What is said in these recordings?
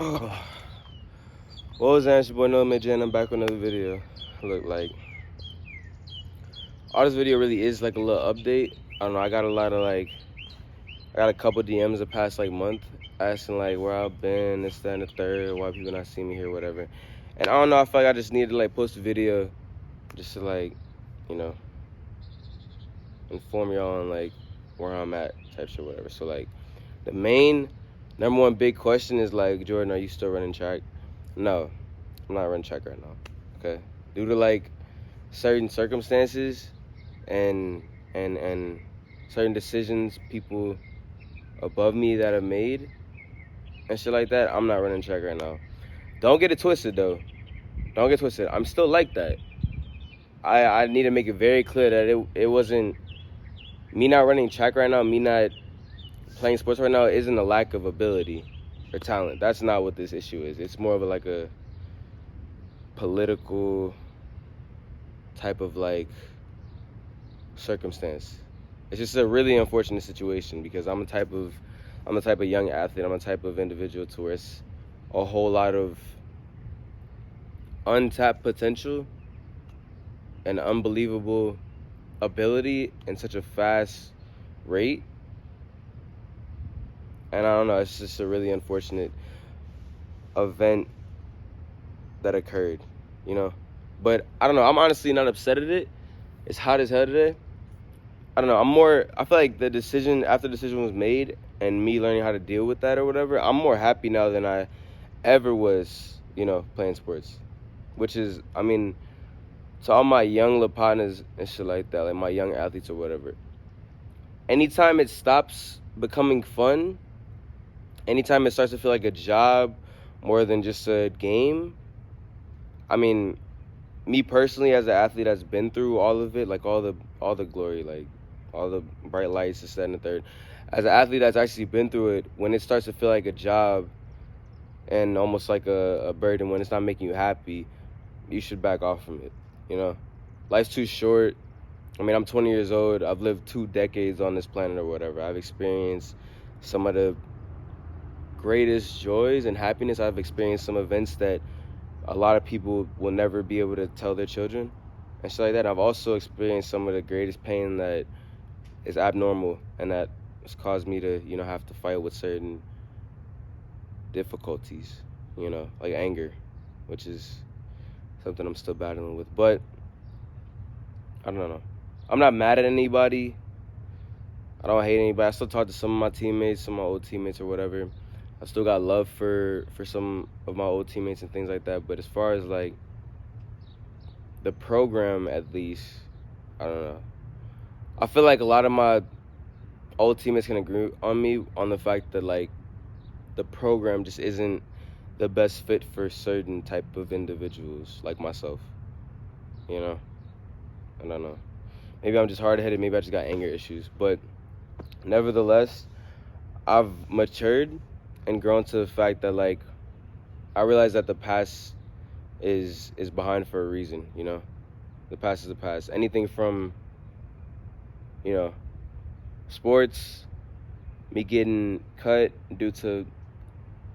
Oh, what was that? It's your boy Noah Midget, and I'm back with another video. Look, like, all this video really is like a little update. I don't know, I got a lot of I got a couple DMs the past month asking where I've been, this, that, and the third, why people not see me here, whatever. And I don't know, I feel like I just needed to post a video just to you know, inform y'all on where I'm at, type shit, whatever. So the main number one big question is Jordan, are you still running track? No, I'm not running track right now. Okay, due to certain circumstances and certain decisions people above me that have made and shit like that, I'm not running track right now. Don't get it twisted though. Don't get twisted. I'm still like that. I need to make it very clear that it wasn't me not running track right now, me not playing sports right now isn't a lack of ability or talent. That's not what this issue is. It's more of a political type of circumstance. It's just a really unfortunate situation because I'm the type of young athlete. I'm a type of individual to where it's a whole lot of untapped potential and unbelievable ability in such a fast rate. And I don't know, it's just a really unfortunate event that occurred, you know? But I don't know, I'm honestly not upset at it. It's hot as hell today. I don't know, I feel like after the decision was made and me learning how to deal with that or whatever, I'm more happy now than I ever was, playing sports. Which is, I mean, to all my young little partners and shit like that, like my young athletes or whatever, anytime it stops becoming fun, anytime it starts to feel like a job more than just a game, I mean, me personally as an athlete that's been through all of it, all the glory, all the bright lights, this, that, and the third. As an athlete that's actually been through it, when it starts to feel like a job and almost like a burden, when it's not making you happy, you should back off from it, Life's too short. I mean, I'm 20 years old. I've lived 2 decades on this planet or whatever. I've experienced some of the greatest joys and happiness. I've experienced some events that a lot of people will never be able to tell their children and shit like that. I've also experienced some of the greatest pain that is abnormal and that has caused me to, have to fight with certain difficulties, like anger, which is something I'm still battling with. But I don't know. I'm not mad at anybody. I don't hate anybody. I still talk to some of my teammates, some of my old teammates or whatever. I still got love for some of my old teammates and things like that. But as far as the program, at least, I don't know. I feel like a lot of my old teammates can agree on me on the fact that the program just isn't the best fit for certain type of individuals like myself. I don't know. Maybe I'm just hard-headed. Maybe I just got anger issues. But nevertheless, I've matured and grown to the fact that I realize that the past is behind for a reason. The past is the past. Anything from sports, me getting cut due to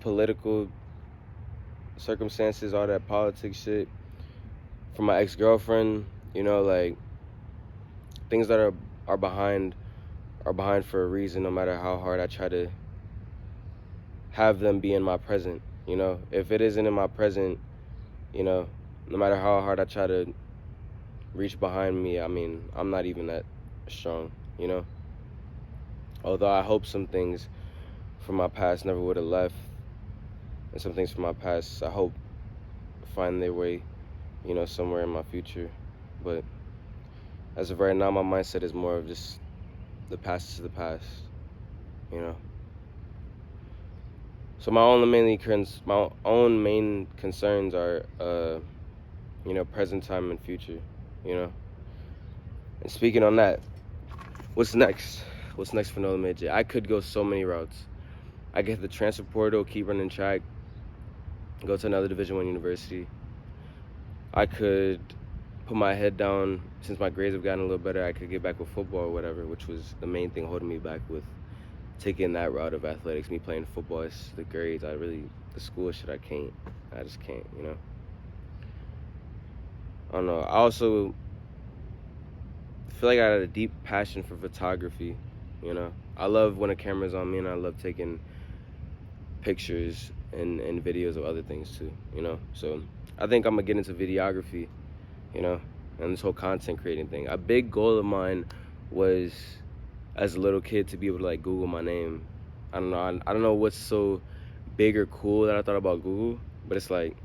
political circumstances, all that politics shit, from my ex-girlfriend, things that are behind for a reason, no matter how hard I try to have them be in my present. If it isn't in my present, no matter how hard I try to reach behind me, I mean, I'm not even that strong, Although I hope some things from my past never would have left, and some things from my past I hope find their way, somewhere in my future. But as of right now, my mindset is more of just the past is the past, So my own main concerns are, present time and future, And speaking on that, what's next? What's next for Noah Midget? I could go so many routes. I could hit the transfer portal, keep running track, go to another Division I university. I could put my head down. Since my grades have gotten a little better, I could get back with football or whatever, which was the main thing holding me back with taking that route of athletics. Me playing football, it's the grades. I really the school shit, I just can't, you know. I don't know. I also feel like I had a deep passion for photography, you know. I love when a camera's on me, and I love taking pictures and videos of other things too, you know. So I think I'm gonna get into videography, you know, and this whole content creating thing. A big goal of mine was, as a little kid, to be able to like Google my name. I don't know. I don't know what's so big or cool that I thought about Google, but it's like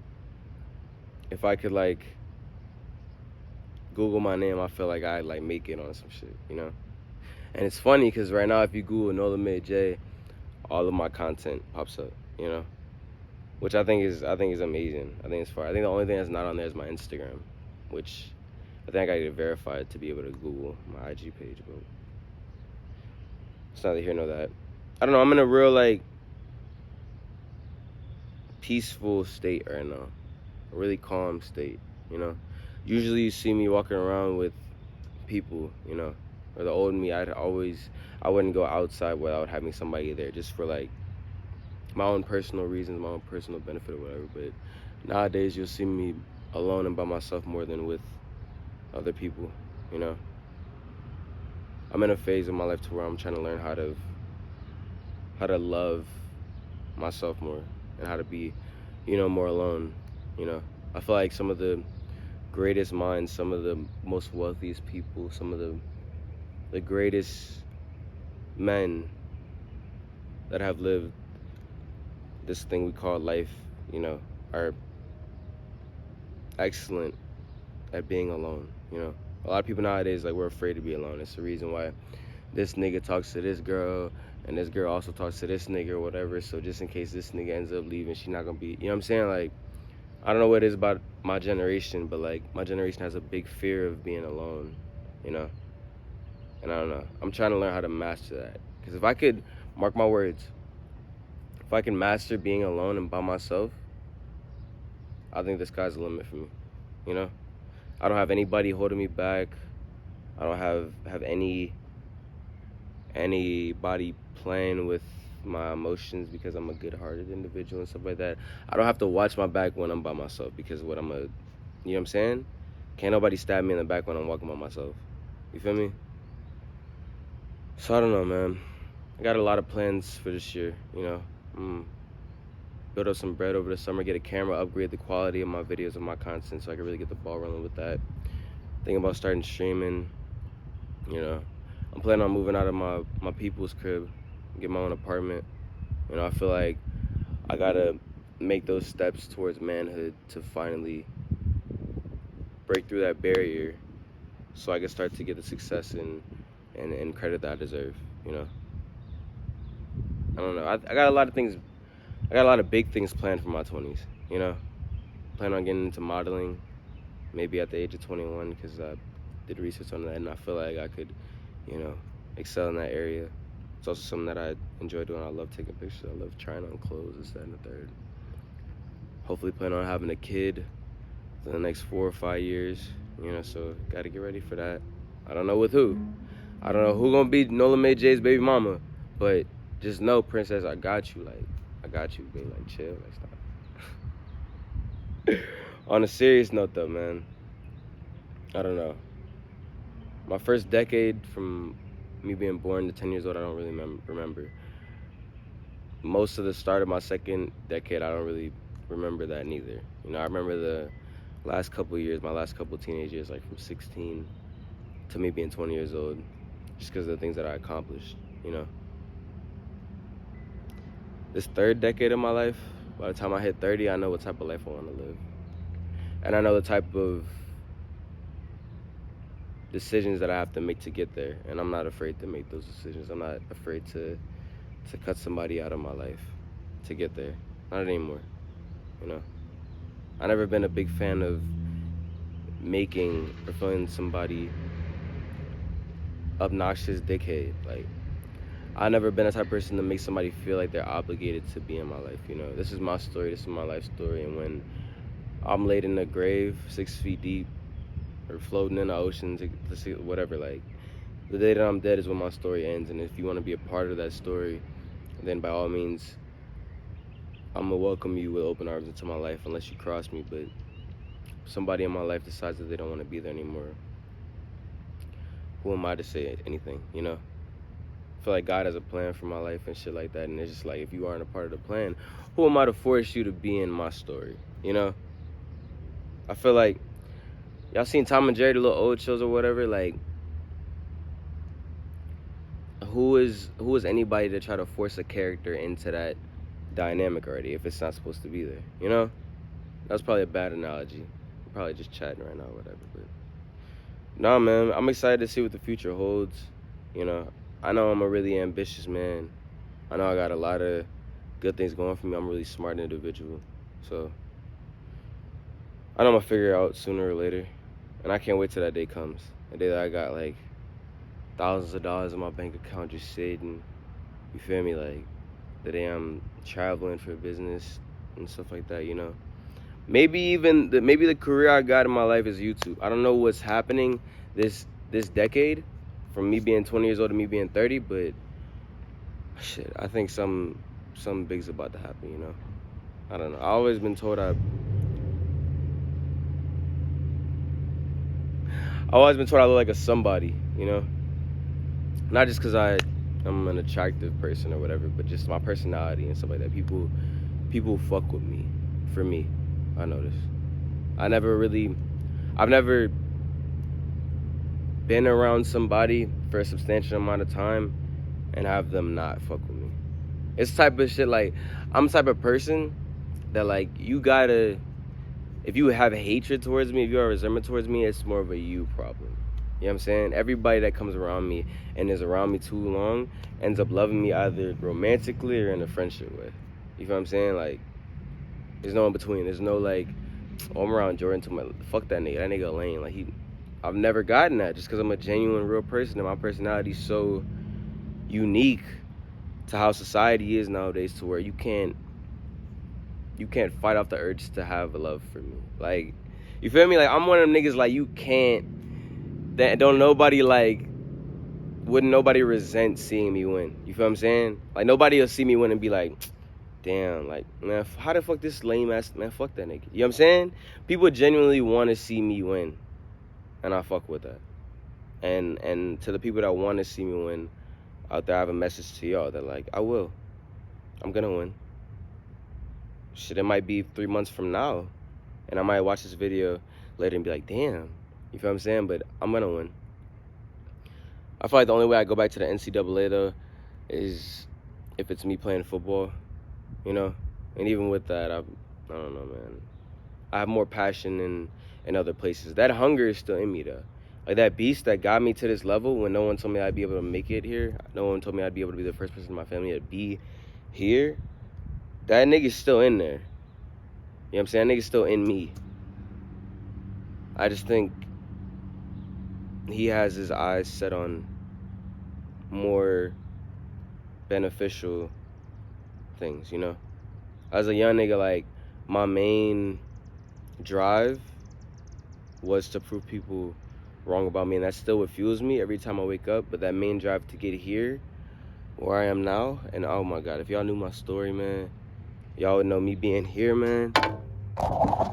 if I could like Google my name, I feel like I'd like make it on some shit, you know. And it's funny because right now, if you Google Nola Made J, all of my content pops up, you know, which I think is amazing. I think it's fire. I think the only thing that's not on there is my Instagram, which I think I gotta get verified to be able to Google my IG page, but it's neither here nor that. I don't know. I'm in a real like peaceful state right now, a really calm state, you know. Usually you see me walking around with people, you know, or the old me, I wouldn't go outside without having somebody there, just for like my own personal reasons, my own personal benefit or whatever. But nowadays you'll see me alone and by myself more than with other people, you know. I'm in a phase of my life to where I'm trying to learn how to love myself more and how to be, you know, more alone, you know. I feel like some of the greatest minds, some of the most wealthiest people, some of the greatest men that have lived this thing we call life, you know, are excellent at being alone, you know. A lot of people nowadays, like, we're afraid to be alone. It's the reason why this nigga talks to this girl and this girl also talks to this nigga or whatever. So just in case this nigga ends up leaving, she's not gonna be, you know what I'm saying? Like, I don't know what it is about my generation, but like my generation has a big fear of being alone, you know. And I don't know. I'm trying to learn how to master that. Because if I could, mark my words, if I can master being alone and by myself, I think the sky's the limit for me, you know. I don't have anybody holding me back. I don't have anybody playing with my emotions because I'm a good-hearted individual and stuff like that. I don't have to watch my back when I'm by myself because you know what I'm saying? Can't nobody stab me in the back when I'm walking by myself. You feel me? So I don't know, man. I got a lot of plans for this year, you know. Build up some bread over the summer, get a camera, upgrade the quality of my videos and my content so I can really get the ball rolling with that. Thinking about starting streaming, you know. I'm planning on moving out of my people's crib, get my own apartment. You know, I feel like I gotta make those steps towards manhood to finally break through that barrier so I can start to get the success and credit that I deserve, you know. I don't know. I got a lot of things, I got a lot of big things planned for my 20s, you know. Plan on getting into modeling, maybe at the age of 21, because I did research on that and I feel like I could, you know, excel in that area. It's also something that I enjoy doing. I love taking pictures. I love trying on clothes, this, that, and the third. Hopefully plan on having a kid in the next 4 or 5 years, you know, so gotta get ready for that. I don't know with who. I don't know who gonna be Nola Made J's baby mama, but just know, princess, I got you. Like, I got you, babe. Like, chill. Like, stop. On a serious note, though, man, I don't know. My first decade from me being born to 10 years old, I don't really remember. Most of the start of my second decade, I don't really remember that neither. You know, I remember the last couple of years, my last couple of teenage years, like from 16 to me being 20 years old, just because of the things that I accomplished, you know. This third decade of my life, by the time I hit 30, I know what type of life I want to live. And I know the type of decisions that I have to make to get there. And I'm not afraid to make those decisions. I'm not afraid to cut somebody out of my life to get there. Not anymore, you know. I've never been a big fan of making or feeling somebody obnoxious dickhead. Like, I've never been the type of person to make somebody feel like they're obligated to be in my life, you know. This is my story, this is my life story, and when I'm laid in a grave 6 feet deep or floating in the ocean, whatever, like, the day that I'm dead is when my story ends. And if you want to be a part of that story, then by all means, I'm gonna welcome you with open arms into my life unless you cross me. But somebody in my life decides that they don't want to be there anymore. Who am I to say anything, you know? I feel like God has a plan for my life and shit like that. And it's just like, if you aren't a part of the plan, who am I to force you to be in my story, you know? I feel like, y'all seen Tom and Jerry, the little old shows or whatever? Like, who is anybody to try to force a character into that dynamic already if it's not supposed to be there, you know? That's probably a bad analogy. I'm probably just chatting right now or whatever, but nah, man, I'm excited to see what the future holds, you know? I know I'm a really ambitious man. I know I got a lot of good things going for me. I'm a really smart individual, so I know I'm gonna figure it out sooner or later, and I can't wait till that day comes. The day that I got like thousands of dollars in my bank account just sitting, you feel me? Like the day I'm traveling for business and stuff like that, you know? Maybe the career I got in my life is YouTube. I don't know what's happening this decade, from me being 20 years old to me being 30, but shit, I think something big's about to happen, you know? I don't know. I've always been told I look like a somebody, you know? Not just because I'm an attractive person or whatever, but just my personality and stuff like that. People fuck with me, for me, I notice. I've never been around somebody for a substantial amount of time and have them not fuck with me. It's type of shit, like, I'm the type of person that, like, you gotta, if you have hatred towards me, if you have resentment towards me, it's more of a you problem. You know what I'm saying? Everybody that comes around me and is around me too long ends up loving me either romantically or in a friendship way. You feel what I'm saying? Like, there's no in between. There's no like, oh, I'm around Jordan too much. Fuck that nigga. That nigga lame. Like, I've never gotten that just because I'm a genuine, real person and my personality's so unique to how society is nowadays, to where you can't fight off the urge to have a love for me. Like, you feel me? Like, I'm one of them niggas, like, you can't, that don't nobody, like, wouldn't nobody resent seeing me win. You feel what I'm saying? Like, nobody will see me win and be like, damn, like, man, how the fuck this lame ass, man, fuck that nigga. You know what I'm saying? People genuinely want to see me win, and I fuck with that. And to the people that want to see me win out there, I have a message to y'all that, like, I'm gonna win. Shit, it might be 3 months from now, and I might watch this video later and be like, damn. You feel what I'm saying? But I'm gonna win. I feel like the only way I go back to the NCAA, though, is if it's me playing football, you know? And even with that, I don't know, man. I have more passion in other places. That hunger is still in me, though. Like, that beast that got me to this level when no one told me I'd be able to make it here, no one told me I'd be able to be the first person in my family to be here, that nigga's still in there. You know what I'm saying? That nigga's still in me. I just think he has his eyes set on more beneficial things, you know? As a young nigga, like, my main drive was to prove people wrong about me, and that's still what fuels me every time I wake up. But that main drive to get here, where I am now, and oh my God, if y'all knew my story, man, y'all would know me being here, man.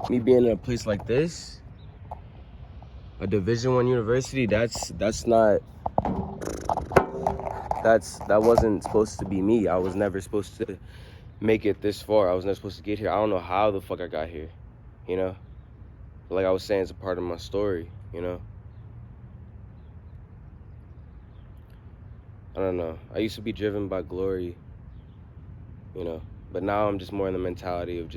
Me being in a place like this, a Division I university, that wasn't supposed to be me. I was never supposed to make it this far. I was never supposed to get here. I don't know how the fuck I got here, you know? Like I was saying, it's a part of my story, you know? I don't know. I used to be driven by glory, you know? But now I'm just more in the mentality of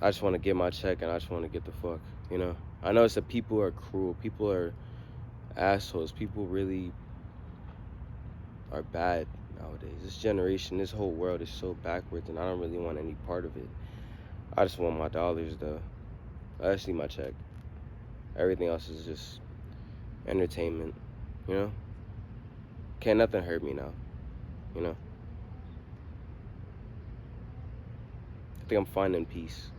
I just want to get my check and I just want to get the fuck, you know? I know it's that people are cruel. People are assholes. People really are bad nowadays. This generation, this whole world is so backwards, and I don't really want any part of it. I just want my dollars, though. I just need my check. Everything else is just entertainment, you know? Can't nothing hurt me now, you know? I think I'm finding peace.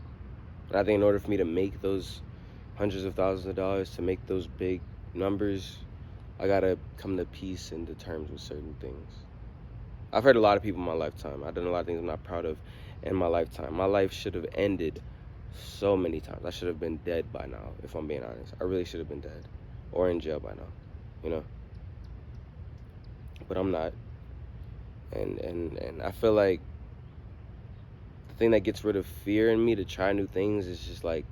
And I think in order for me to make those hundreds of thousands of dollars, to make those big numbers, I gotta come to peace and to terms with certain things. I've hurt a lot of people in my lifetime. I've done a lot of things I'm not proud of. in my lifetime. My life should have ended so many times. I should have been dead by now, if I'm being honest. I really should have been dead or in jail by now, you know? But I'm not. And I feel like the thing that gets rid of fear in me to try new things is just like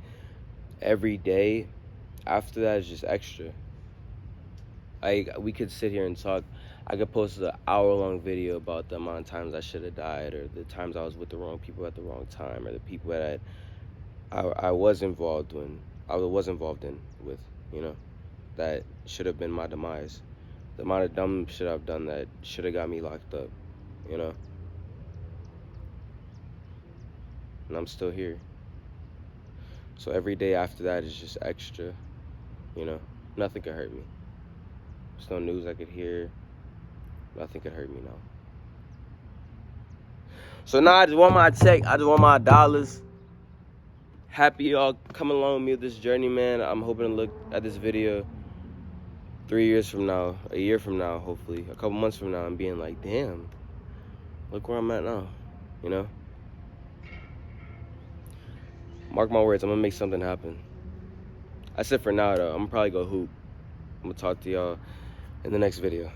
every day after that is just extra. Like, we could sit here and talk. I could post an hour-long video about the amount of times I should have died, or the times I was with the wrong people at the wrong time, or the people that I was involved in, with, you know, that should have been my demise. The amount of dumb shit I've done that should have got me locked up, you know? And I'm still here. So every day after that is just extra, you know? Nothing could hurt me. There's no news I could hear. Nothing could hurt me now. So now I just want my check. I just want my dollars. Happy y'all coming along with me with this journey, man. I'm hoping to look at this video 3 years from now, a year from now, hopefully, a couple months from now, and being like, damn, look where I'm at now, you know? Mark my words, I'm gonna make something happen. That's it for now, though. I'm gonna probably go hoop. I'm gonna talk to y'all in the next video.